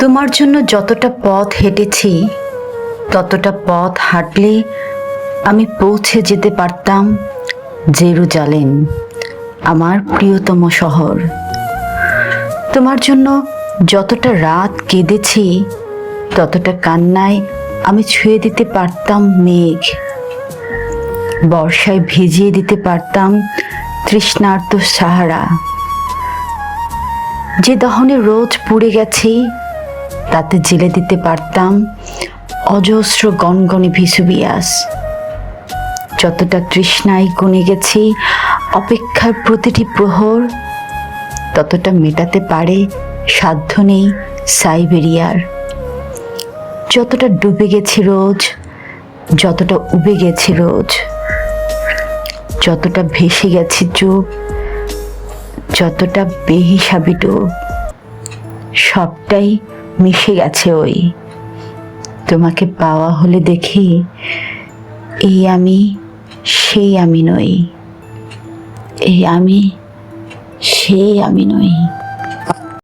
তোমার জন্য যতটা পথ হেঁটেছি ততটা পথ হাঁটলে আমি পৌঁছে যেতে পারতাম জেরুজালেম, আমার প্রিয়তম শহর। তোমার জন্য যতটা রাত কেঁদেছি ততটা কান্নায় আমি ছুঁয়ে দিতে পারতাম মেঘ, বর্ষায় ভিজিয়ে দিতে পারতাম তৃষ্ণার্ত সাহারা। যে দহনে রোজ পুড়ে গেছি তাতে জেলে দিতে পারতাম অজস্র গনগনে ভিসুবিয়াস। যতটা তৃষ্ণায় গুনে গেছি অপেক্ষার প্রতিটি প্রহর, ততটা মেটাতে পারে সাধ্য নেই সাইবেরিয়ার। যতটা ডুবে গেছি রোজ, যতটা উবে গেছি রোজ, যতটা ভেসে গেছি চুপ, যতটা বেহিসাবি ডুব, সবটাই মিশে গেছে ওই। তোমাকে পাওয়া হলে দেখি এই আমি সেই আমি নই, এই আমি সেই আমি নই।